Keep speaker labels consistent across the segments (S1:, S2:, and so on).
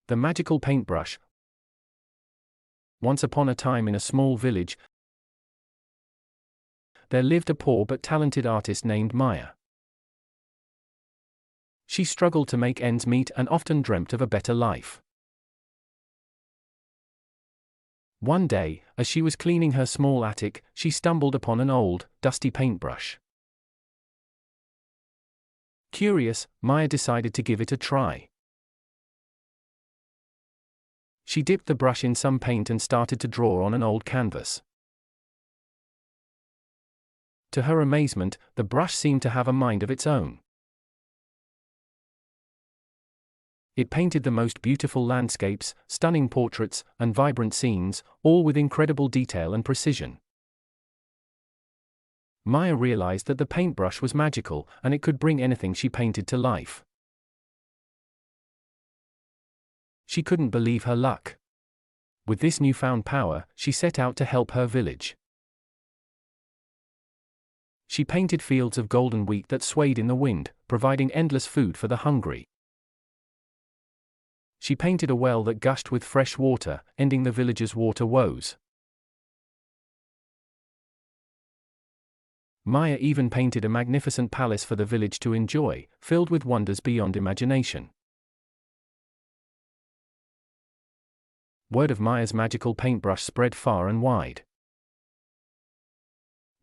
S1: The Magical Paintbrush. Once upon a time in a small village, there lived a poor but talented artist named Maya. She struggled to make ends meet and often dreamt of a better life. One day, as she was cleaning her small attic, she stumbled upon an old, dusty paintbrush. Curious, Maya decided to give it a try. She dipped the brush in some paint and started to draw on an old canvas. To her amazement, the brush seemed to have a mind of its own. It painted the most beautiful landscapes, stunning portraits, and vibrant scenes, all with incredible detail and precision. Maya realized that the paintbrush was magical, and it could bring anything she painted to life. She couldn't believe her luck. With this newfound power, she set out to help her village. She painted fields of golden wheat that swayed in the wind, providing endless food for the hungry. She painted a well that gushed with fresh water, ending the villagers' water woes. Maya even painted a magnificent palace for the village to enjoy, filled with wonders beyond imagination. Word of Maya's magical paintbrush spread far and wide.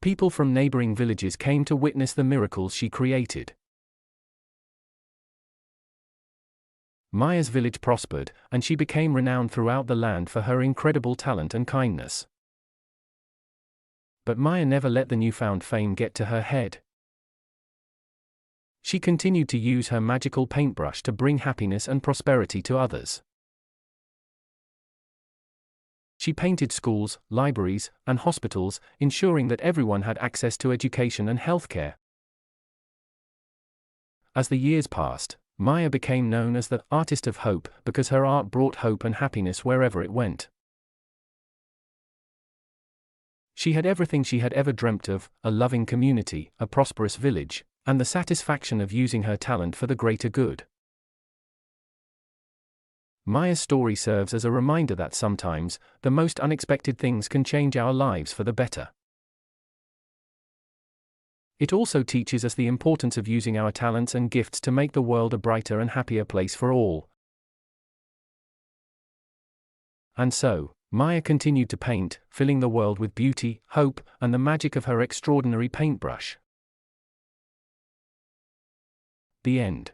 S1: People from neighboring villages came to witness the miracles she created. Maya's village prospered, and she became renowned throughout the land for her incredible talent and kindness. But Maya never let the newfound fame get to her head. She continued to use her magical paintbrush to bring happiness and prosperity to others. She painted schools, libraries, and hospitals, ensuring that everyone had access to education and healthcare. As the years passed, Maya became known as the artist of hope because her art brought hope and happiness wherever it went. She had everything she had ever dreamt of: a loving community, a prosperous village, and the satisfaction of using her talent for the greater good. Maya's story serves as a reminder that sometimes, the most unexpected things can change our lives for the better. It also teaches us the importance of using our talents and gifts to make the world a brighter and happier place for all. And so, Maya continued to paint, filling the world with beauty, hope, and the magic of her extraordinary paintbrush. The end.